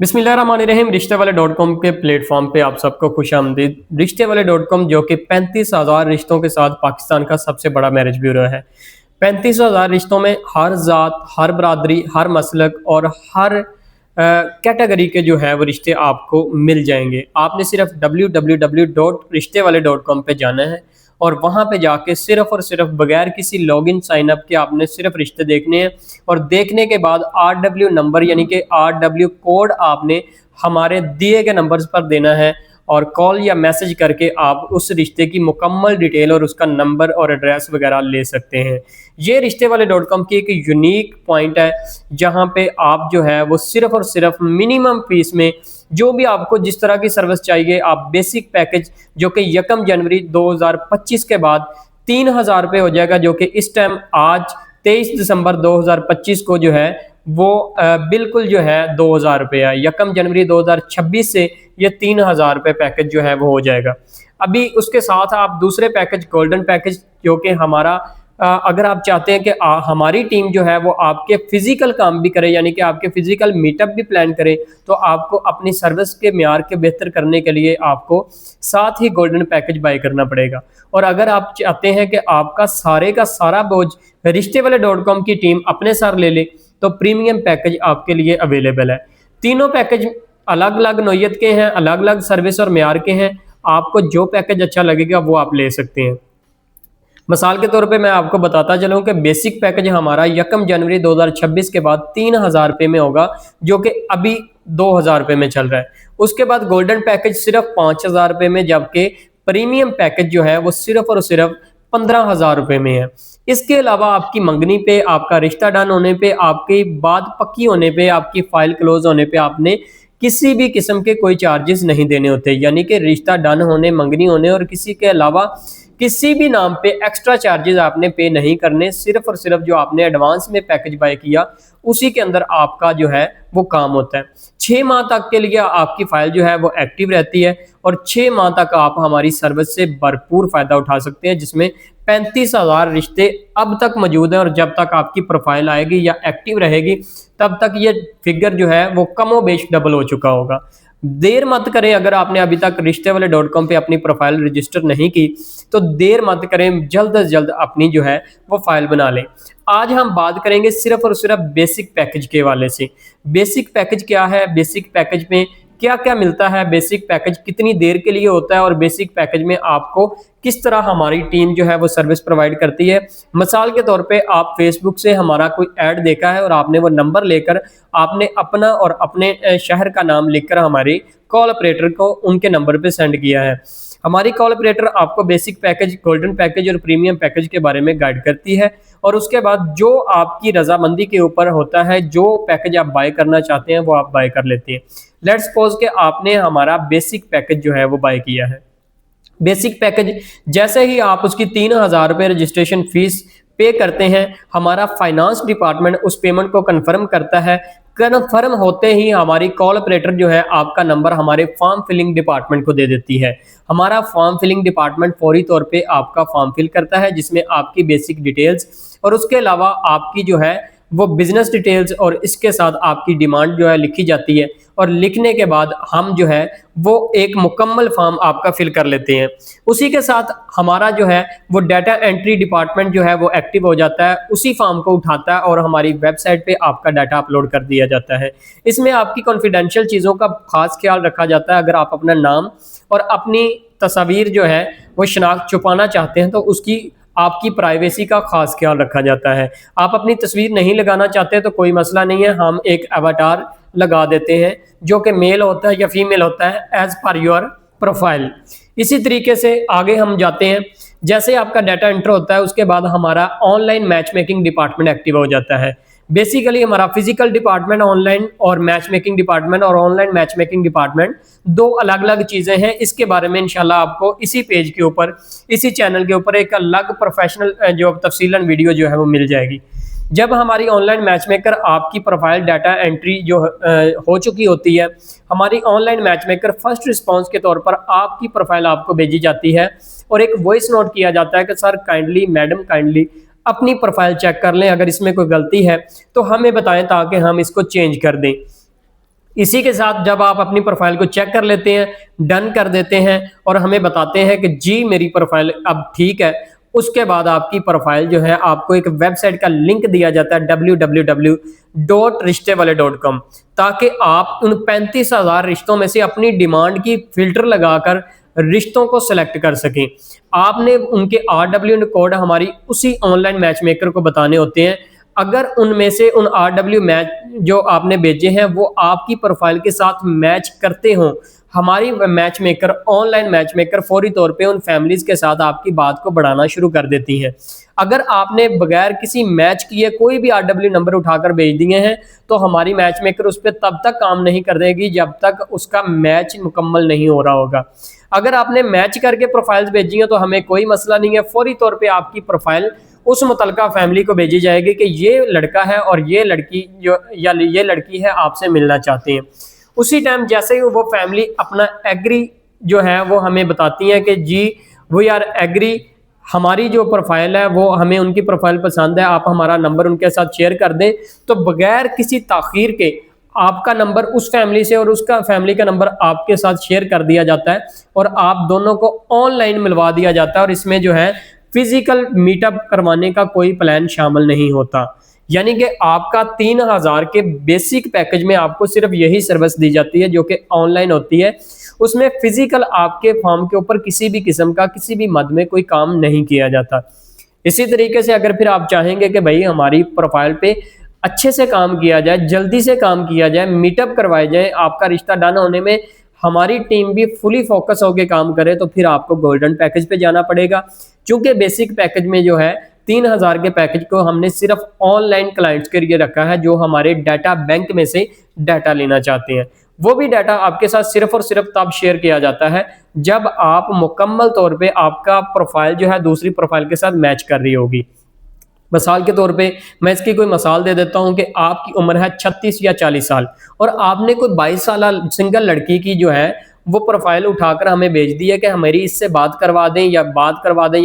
बिस्मिल्लाहिर्रहमानिर्रहीम। रिश्ते वाले .com के प्लेटफॉर्म पे आप सबको खुशामदीद। रिश्ते वाले .com जो कि 35,000 रिश्तों के साथ पाकिस्तान का सबसे बड़ा मैरिज ब्यूरो है। 35,000 रिश्तों में हर ज़ात, हर बरादरी, हर मसलक और हर कैटेगरी के जो है वो रिश्ते आपको मिल जाएंगे। आपने सिर्फ www.rishtewale.com पे जाना है और वहाँ पे जाके सिर्फ और सिर्फ बगैर किसी लॉगिन साइन अप के आपने सिर्फ रिश्ते देखने हैं और देखने के बाद RW नंबर यानी कि RW कोड आपने हमारे दिए गए नंबर्स पर देना है और कॉल या मैसेज करके आप उस रिश्ते की मुकम्मल डिटेल और उसका नंबर और एड्रेस वगैरह ले सकते हैं। ये रिश्ते वाले .com की एक यूनिक पॉइंट है जहाँ पे आप जो है वो सिर्फ और सिर्फ मिनिमम फीस में जो भी आपको जिस तरह की सर्विस चाहिए आप बेसिक पैकेज जो कि 1 जनवरी 2025 के बाद 3,000 रुपये हो जाएगा, जो कि इस टाइम आज 23 दिसंबर 2025 को जो है वो बिल्कुल जो है 2,000 रुपये है। 1 जनवरी 2026 से ये 3,000 रुपये पैकेज जो है वो हो जाएगा। अभी उसके साथ आप दूसरे पैकेज गोल्डन पैकेज जो कि हमारा अगर आप चाहते हैं कि हमारी टीम जो है वो आपके फिजिकल काम भी करे यानी कि आपके फिजिकल मीटअप भी प्लान करे, तो आपको अपनी सर्विस के म्यार के बेहतर करने के लिए आपको साथ ही गोल्डन पैकेज बाय करना पड़ेगा। और अगर आप चाहते हैं कि आपका सारे का सारा बोझ रिश्ते वाले .com की टीम अपने साथ ले ले, तो प्रीमियम पैकेज आपके लिए अवेलेबल है। तीनों पैकेज अलग अलग नौयत के हैं, अलग अलग सर्विस और म्यार के हैं। आपको जो पैकेज अच्छा लगेगा वो आप ले सकते हैं। मिसाल के तौर पे मैं आपको बताता चलूं कि बेसिक पैकेज हमारा 1 जनवरी 2026 के बाद 3,000 रुपये में होगा, जो कि अभी 2,000 रुपये में चल रहा है। उसके बाद गोल्डन पैकेज सिर्फ 5,000 रुपये में, जबकि प्रीमियम पैकेज जो है वो सिर्फ और सिर्फ 15,000 रुपये में है। इसके अलावा आपकी मंगनी पे, आपका रिश्ता डन होने पे, आपकी बात पक्की होने पे, आपकी फाइल क्लोज होने पे आपने किसी भी किस्म के कोई चार्जेस नहीं देने होते, यानी कि रिश्ता डन होने, मंगनी होने और किसी के अलावा किसी भी नाम पे एक्स्ट्रा चार्जेस आपने पे नहीं करने। सिर्फ और सिर्फ जो आपने एडवांस में पैकेज बाय किया उसी के अंदर आपका जो है वो काम होता है। 6 माह तक के लिए आपकी फाइल जो है वो एक्टिव रहती है और 6 माह तक आप हमारी सर्विस से भरपूर फायदा उठा सकते हैं, जिसमें 35,000 रिश्ते अब तक मौजूद हैं और जब तक आपकी प्रोफाइल आएगी या एक्टिव रहेगी तब तक ये फिगर जो है वो कमोबेश डबल हो चुका होगा। देर मत करें, अगर आपने अभी तक रिश्ते वाले .com पे अपनी प्रोफाइल रजिस्टर नहीं की तो देर मत करें, जल्द से जल्द अपनी जो है वो फाइल बना लें। आज हम बात करेंगे सिर्फ और सिर्फ बेसिक पैकेज के वाले से। बेसिक पैकेज क्या है, बेसिक पैकेज में क्या क्या मिलता है, बेसिक पैकेज कितनी देर के लिए होता है और बेसिक पैकेज में आपको किस तरह हमारी टीम जो है वो सर्विस प्रोवाइड करती है। मिसाल के तौर पे आप फेसबुक से हमारा कोई ऐड देखा है और आपने वो नंबर लेकर आपने अपना और अपने शहर का नाम लिखकर हमारी कॉल ऑपरेटर को उनके नंबर पे सेंड किया है। हमारी कॉल ऑपरेटर आपको बेसिक पैकेज, गोल्डन पैकेज और प्रीमियम पैकेज के बारे में गाइड करती है और उसके बाद जो आपकी रजामंदी के ऊपर होता है, जो पैकेज आप बाय करना चाहते हैं वो आप बाय कर लेते हैं। लेट्स सपोज कि आपने हमारा बेसिक पैकेज जो है वो बाय किया है। बेसिक पैकेज जैसे ही आप उसकी 3,000 रुपये रजिस्ट्रेशन फीस पे करते हैं, हमारा फाइनेंस डिपार्टमेंट उस पेमेंट को कंफर्म करता है। कंफर्म होते ही हमारी कॉल ऑपरेटर जो है आपका नंबर हमारे फॉर्म फिलिंग डिपार्टमेंट को दे देती है। हमारा फॉर्म फिलिंग डिपार्टमेंट फौरी तौर पे आपका फॉर्म फिल करता है, जिसमें आपकी बेसिक डिटेल्स और उसके अलावा आपकी जो है वो बिजनेस डिटेल्स और इसके साथ आपकी डिमांड जो है लिखी जाती है और लिखने के बाद हम जो है वो एक मुकम्मल फॉर्म आपका फिल कर लेते हैं। उसी के साथ हमारा जो है वो डाटा एंट्री डिपार्टमेंट जो है वो एक्टिव हो जाता है, उसी फॉर्म को उठाता है और हमारी वेबसाइट पे आपका डाटा अपलोड कर दिया जाता है। इसमें आपकी कॉन्फिडेंशियल चीज़ों का खास ख्याल रखा जाता है। अगर आप अपना नाम और अपनी तस्वीर जो है वो शनाख्त छुपाना चाहते हैं तो उसकी आपकी प्राइवेसी का खास ख्याल रखा जाता है। आप अपनी तस्वीर नहीं लगाना चाहते तो कोई मसला नहीं है, हम एक अवतार लगा देते हैं जो कि मेल होता है या फीमेल होता है एज पर योर प्रोफाइल। इसी तरीके से आगे हम जाते हैं। जैसे आपका डाटा एंटर होता है उसके बाद हमारा online match making department active हो जाता है। बेसिकली हमारा फिजिकल डिपार्टमेंट ऑनलाइन और मैच मेकिंग डिपार्टमेंट और ऑनलाइन मैच मेकिंग डिपार्टमेंट दो अलग अलग चीज़ें हैं। इसके बारे में इंशाल्लाह आपको इसी पेज के ऊपर, इसी चैनल के ऊपर एक अलग प्रोफेशनल जो तफसीलन वीडियो जो है वो मिल जाएगी। जब हमारी ऑनलाइन मैच मेकर आपकी प्रोफाइल डाटा एंट्री जो हो चुकी होती है, हमारी online match maker first response के तौर पर आपकी प्रोफाइल आपको भेजी जाती है और एक वॉइस नोट किया जाता है कि सर काइंडली, मैडम काइंडली अपनी प्रोफाइल चेक कर लें, अगर इसमें कोई गलती है तो हमें बताएं ताकि हम इसको चेंज कर दें। इसी के साथ जब आप अपनी प्रोफाइल को चेक कर लेते हैं, डन कर देते हैं और हमें बताते हैं कि जी मेरी प्रोफाइल अब ठीक है, उसके बाद आपकी प्रोफाइल जो है आपको एक वेबसाइट का लिंक दिया जाता है www.rishtewale.com, ताकि आप उन 35,000 रिश्तों में से अपनी डिमांड की फिल्टर लगाकर रिश्तों को सिलेक्ट कर सकें। आपने उनके RW कोड हमारी उसी ऑनलाइन मैच मेकर को बताने होते हैं। अगर उनमें से उन RW मैच जो आपने भेजे हैं वो आपकी प्रोफाइल के साथ मैच करते हों, हमारी match maker online match maker फौरी तौर पे उन फैमिलीज के साथ आपकी बात को बढ़ाना शुरू कर देती हैं। अगर आपने बगैर किसी मैच किए कोई भी RW नंबर उठाकर भेज दिए हैं तो हमारी मैच मेकर उस पर तब तक काम नहीं कर देगी जब तक उसका मैच मुकम्मल नहीं हो रहा होगा। अगर आपने मैच करके प्रोफाइल्स भेजी हैं तो हमें कोई मसला नहीं है, फौरी तौर पे आपकी प्रोफाइल उस मुतलका फैमिली को भेजी जाएगी कि ये लड़का है और ये लड़की जो या ये लड़की है आपसे मिलना चाहते हैं। उसी टाइम जैसे ही वो फैमिली अपना एग्री जो है वो हमें बताती है कि जी वी आर एग्री, हमारी जो प्रोफाइल है वो हमें उनकी प्रोफाइल पसंद है, आप हमारा नंबर उनके साथ शेयर कर दें, तो बगैर किसी ताखीर के आपका नंबर उस फैमिली से और उसका फैमिली का नंबर आपके साथ शेयर कर दिया जाता है और आप दोनों को ऑनलाइन मिलवा दिया जाता है। और इसमें जो है फिजिकल मीटअप करवाने का कोई प्लान शामिल नहीं होता। यानी कि आपका 3,000 के बेसिक पैकेज में आपको सिर्फ यही सर्विस दी जाती है जो कि ऑनलाइन होती है। उसमें फिजिकल आपके फॉर्म के ऊपर किसी भी किस्म का किसी भी मद में कोई काम नहीं किया जाता। इसी तरीके से अगर फिर आप चाहेंगे कि भाई हमारी प्रोफाइल पे अच्छे से काम किया जाए, जल्दी से काम किया जाए, मीटअप करवाए जाए, आपका रिश्ता डन होने में हमारी टीम भी फुली फोकस होकर काम करे, तो फिर आपको गोल्डन पैकेज पे जाना पड़ेगा। क्योंकि बेसिक पैकेज में जो है 3,000 के पैकेज को हमने सिर्फ ऑनलाइन क्लाइंट्स के लिए रखा है जो हमारे डाटा बैंक में से डाटा लेना चाहते हैं। वो भी डाटा आपके साथ सिर्फ और सिर्फ तब शेयर किया जाता है जब आप मुकम्मल तौर पे आपका प्रोफाइल जो है दूसरी प्रोफाइल के साथ मैच कर रही होगी। मिसाल के तौर पे मैं इसकी कोई मिसाल दे देता हूं कि आपकी उम्र है 36 या 40 साल और आपने कोई 22 साल सिंगल लड़की की जो है वो प्रोफाइल उठाकर हमें भेज दी है कि हमारी इससे बात करवा दें या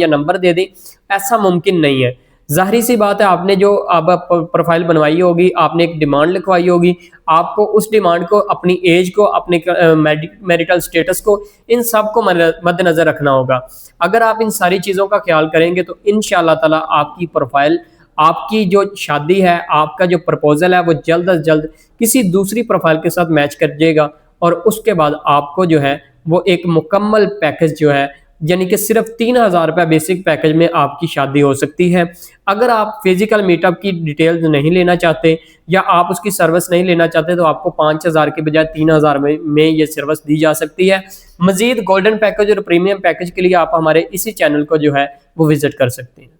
नंबर दे दें। ऐसा मुमकिन नहीं है। ज़ाहिर सी बात है, आपने जो अब प्रोफाइल बनवाई होगी, आपने एक डिमांड लिखवाई होगी, आपको उस डिमांड को, अपनी एज को, अपने मैरिटल स्टेटस को, इन सब को मद्देनज़र रखना होगा। अगर आप इन सारी चीज़ों का ख्याल करेंगे तो इंशाअल्लाह ताला आपकी प्रोफाइल, आपकी जो शादी है, आपका जो प्रपोजल है वो जल्द अज जल्द किसी दूसरी प्रोफाइल के साथ मैच कर जाएगा और उसके बाद आपको जो है वो एक मुकम्मल पैकेज जो है यानी कि सिर्फ 3,000 रुपये बेसिक पैकेज में आपकी शादी हो सकती है। अगर आप फिजिकल मीटअप की डिटेल्स नहीं लेना चाहते या आप उसकी सर्विस नहीं लेना चाहते तो आपको 5,000 के बजाय 3,000 में ये सर्विस दी जा सकती है। मजीद गोल्डन पैकेज और प्रीमियम पैकेज के लिए आप हमारे इसी चैनल को जो है वो विजिट कर सकते हैं।